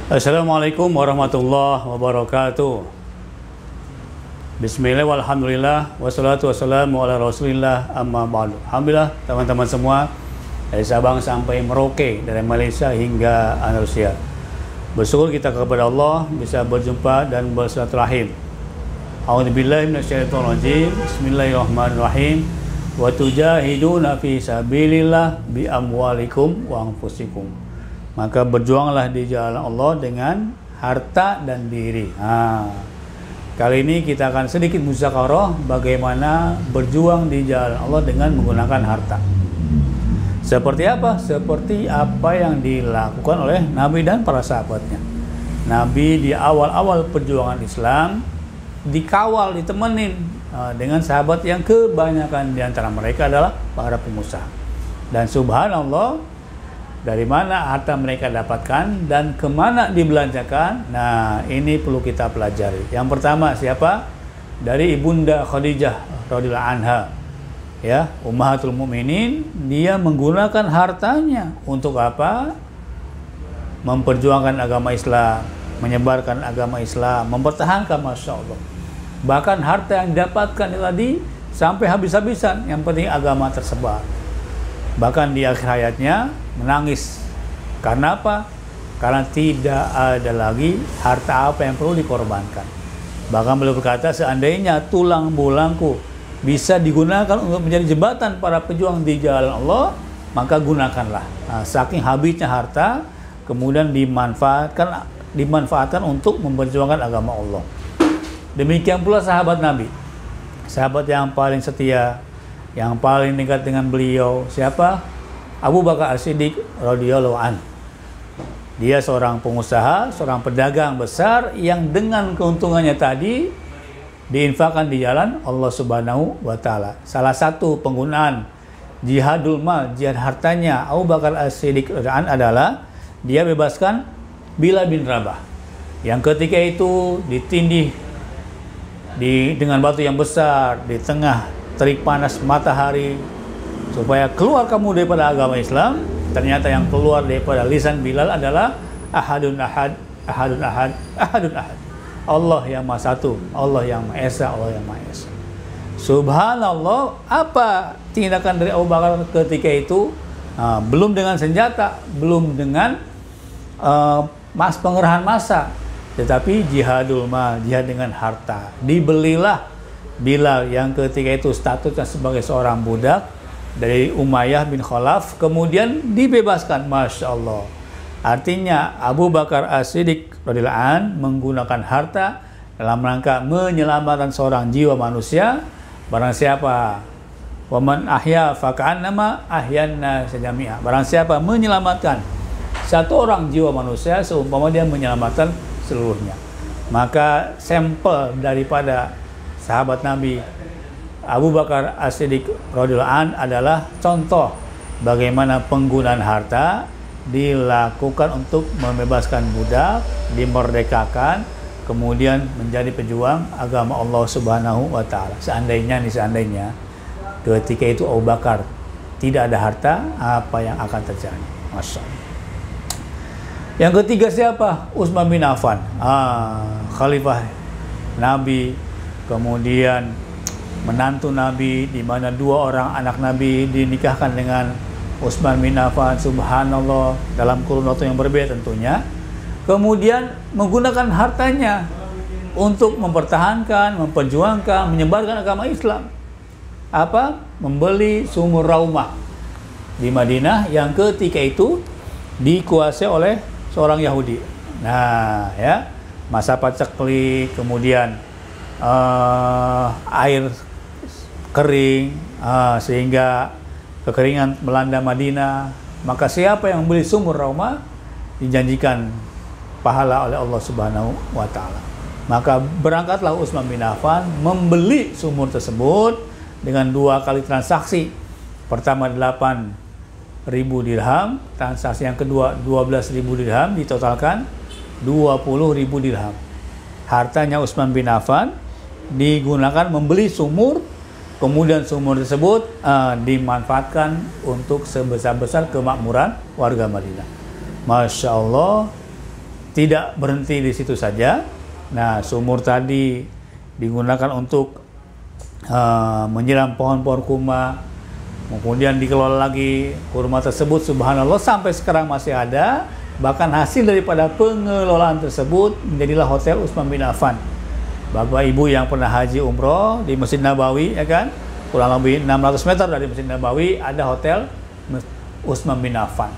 Assalamualaikum warahmatullahi wabarakatuh. Bismillah walhamdulillah wassalatu wassalamu ala rasulillah amma ba'du. Alhamdulillah teman-teman semua dari Sabang sampai Merauke, dari Malaysia hingga Andalusia. Bersyukur kita kepada Allah bisa berjumpa dan bersilaturahim. A'udzubillahi minasyaitonirrajim. Bismillahirrahmanirrahim. Wa tujahiduna fi sabilillah bi amwalikum wa anfusikum. Maka berjuanglah di jalan Allah dengan harta dan diri. Kali ini kita akan sedikit muzakarah bagaimana berjuang di jalan Allah dengan menggunakan harta. Seperti apa? Seperti apa yang dilakukan oleh Nabi dan para sahabatnya. Nabi di awal-awal perjuangan Islam dikawal, ditemenin dengan sahabat yang kebanyakan di antara mereka adalah para pengusaha. Dan subhanallah, dari mana harta mereka dapatkan dan kemana dibelanjakan. Nah, ini perlu kita pelajari. Yang pertama siapa? Dari Ibunda Khadijah radhiyallahu anha, ya, Ummahatul Mukminin. Dia menggunakan hartanya untuk apa? Memperjuangkan agama Islam, menyebarkan agama Islam, mempertahankan, masya Allah. Bahkan harta yang didapatkan tadi sampai habis-habisan, yang penting agama tersebar. Bahkan di akhir hayatnya menangis. Karena apa? Karena tidak ada lagi harta apa yang perlu dikorbankan. Bahkan beliau berkata, seandainya tulang bulangku bisa digunakan untuk menjadi jembatan para pejuang di jalan Allah, maka gunakanlah. Nah, saking habisnya harta, kemudian dimanfaatkan untuk memperjuangkan agama Allah. Demikian pula sahabat Nabi, sahabat yang paling setia, yang paling dekat dengan beliau, siapa? Abu Bakar As-Siddiq radhiyallahu an. Dia seorang pengusaha, seorang pedagang besar yang dengan keuntungannya tadi diinfakkan di jalan Allah Subhanahu wa taala. Salah satu penggunaan jihadul mal, jihad hartanya Abu Bakar As-Siddiq radhiyallahu an adalah dia bebaskan Bilal bin Rabah yang ketika itu ditindih dengan batu yang besar di tengah terik panas matahari, supaya keluar kamu daripada agama Islam. Ternyata yang keluar daripada lisan Bilal adalah ahadun ahad, ahadun ahad, ahadun ahad. Allah yang maha satu, Allah yang maha esa, Allah yang maha esa. Subhanallah, apa tindakan dari Abu Bakar ketika itu? Belum dengan senjata, belum dengan pengerahan massa, tetapi jihadul mal, jihad dengan harta. Dibelilah Bilal yang ketika itu statusnya sebagai seorang budak dari Umayyah bin Khalaf, kemudian dibebaskan. Masya Allah. Artinya Abu Bakar As-Siddiq radhiyallahu an menggunakan harta dalam rangka menyelamatkan seorang jiwa manusia. Barang siapa waman ahya faka'annama ahyanna sajami'a. Barang siapa menyelamatkan satu orang jiwa manusia seumpama dia menyelamatkan seluruhnya. Maka sampel daripada sahabat Nabi Abu Bakar As-Siddiq radhiyallahu an adalah contoh bagaimana penggunaan harta dilakukan untuk membebaskan budak, dimerdekakan, kemudian menjadi pejuang agama Allah Subhanahu wa taala. Seandainya ketika itu Abu Bakar tidak ada harta, apa yang akan terjadi? Masya Allah. Yang ketiga siapa? Utsman bin Affan, khalifah Nabi, kemudian menantu Nabi, di mana dua orang anak Nabi dinikahkan dengan Utsman bin Affan. Subhanallah, dalam kurun waktu yang berbeda tentunya. Kemudian menggunakan hartanya untuk mempertahankan, memperjuangkan, menyebarkan agama Islam. Apa? Membeli sumur Raumah di Madinah yang ketika itu dikuasai oleh seorang Yahudi. Nah, ya, masa paceklik, kemudian air kering, sehingga kekeringan melanda Madinah. Maka siapa yang membeli sumur Raumah dijanjikan pahala oleh Allah Subhanahu wa taala. Maka berangkatlah Utsman bin Affan membeli sumur tersebut dengan dua kali transaksi. Pertama 8.000 dirham, transaksi yang kedua 12.000 dirham, ditotalkan 20.000 dirham. Hartanya Utsman bin Affan digunakan membeli sumur, kemudian sumur tersebut dimanfaatkan untuk sebesar-besar kemakmuran warga Madinah. Masya Allah, tidak berhenti di situ saja. Nah, sumur tadi digunakan untuk menyiram pohon-pohon kurma, kemudian dikelola lagi kurma tersebut, subhanallah sampai sekarang masih ada. Bahkan hasil daripada pengelolaan tersebut menjadilah Hotel Utsman bin Affan. Bapak Ibu yang pernah haji umroh di Masjid Nabawi, ya kan, kurang lebih 600 meter dari Masjid Nabawi ada Hotel Utsman bin Affan.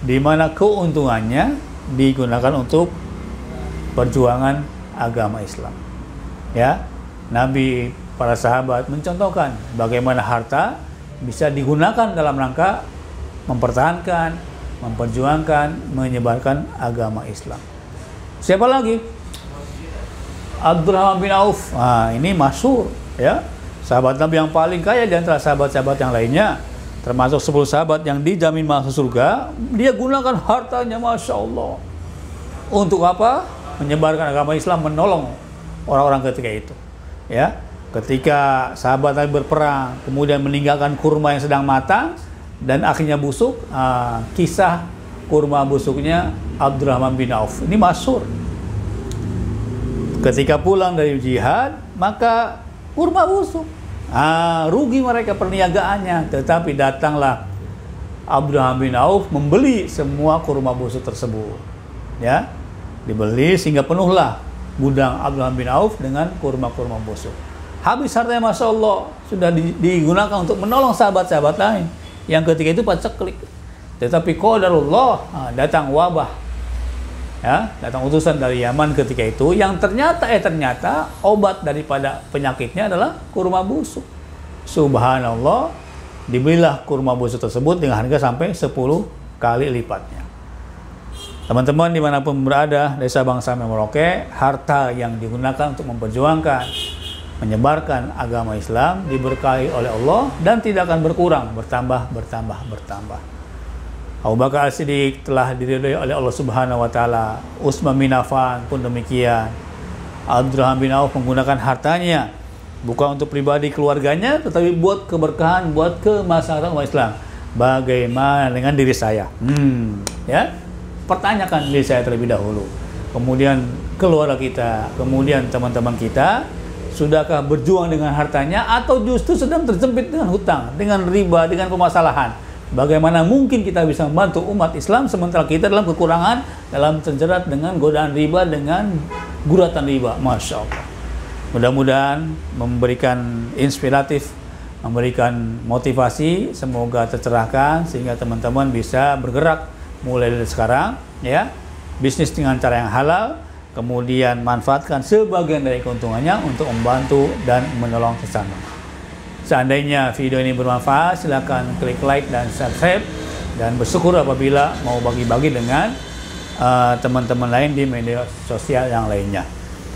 Di mana keuntungannya digunakan untuk perjuangan agama Islam. Ya, Nabi, para sahabat mencontohkan bagaimana harta bisa digunakan dalam rangka mempertahankan, memperjuangkan, menyebarkan agama Islam. Siapa lagi? Abdurrahman bin Auf. Ini masyhur, ya. Sahabat Nabi yang paling kaya di antara sahabat-sahabat yang lainnya, termasuk 10 sahabat yang dijamin masuk surga. Dia gunakan hartanya, masya Allah. Untuk apa? Menyebarkan agama Islam, menolong orang-orang ketika itu, ya. Ketika sahabat Nabi berperang, kemudian meninggalkan kurma yang sedang matang dan akhirnya busuk, kisah kurma busuknya Abdurrahman bin Auf ini masyhur. Ketika pulang dari jihad, maka kurma busuk, rugi mereka perniagaannya. Tetapi datanglah Abdurrahman bin Auf membeli semua kurma busuk tersebut, ya, dibeli sehingga penuhlah gudang Abdurrahman bin Auf dengan kurma-kurma busuk. Habis hartanya, masya Allah, sudah digunakan untuk menolong sahabat-sahabat lain yang ketika itu paceklik. Tetapi qadarullah, datang wabah, ya, datang utusan dari Yaman ketika itu yang ternyata obat daripada penyakitnya adalah kurma busuk. Subhanallah, dibelilah kurma busuk tersebut dengan harga sampai 10 kali lipatnya. Teman-teman dimanapun berada dari Sabang sampai Merauke, harta yang digunakan untuk memperjuangkan, menyebarkan agama Islam diberkahi oleh Allah dan tidak akan berkurang, bertambah. Abu Bakar As-Siddiq telah diridhoi oleh Allah Subhanahu wa taala. Utsman bin Affan pun demikian. Abdurrahman bin Auf menggunakan hartanya bukan untuk pribadi keluarganya, tetapi buat keberkahan, buat kemaslahatan umat Islam. Bagaimana dengan diri saya? Ya. Pertanyakan diri saya terlebih dahulu. Kemudian keluarga kita, kemudian teman-teman kita, sudahkah berjuang dengan hartanya atau justru sedang terjepit dengan hutang, dengan riba, dengan permasalahan? Bagaimana mungkin kita bisa membantu umat Islam sementara kita dalam kekurangan, dalam terjerat dengan godaan riba, dengan guratan riba? Masya Allah. Mudah-mudahan memberikan inspiratif, memberikan motivasi, semoga tercerahkan sehingga teman-teman bisa bergerak mulai dari sekarang, ya, bisnis dengan cara yang halal, kemudian manfaatkan sebagian dari keuntungannya untuk membantu dan menolong sesama. Seandainya video ini bermanfaat, silakan klik like dan subscribe, dan bersyukur apabila mau bagi-bagi dengan teman-teman lain di media sosial yang lainnya.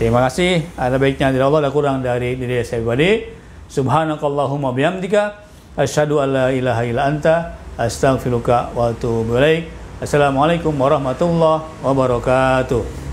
Terima kasih. Ada baiknya dari Allah, ada kurang dari diri saya pribadi. Subhanakallahumma bihamdika, asyhadu an la ilaha illa anta, astaghfiruka wa atubu ilaik. Assalamualaikum warahmatullahi wabarakatuh.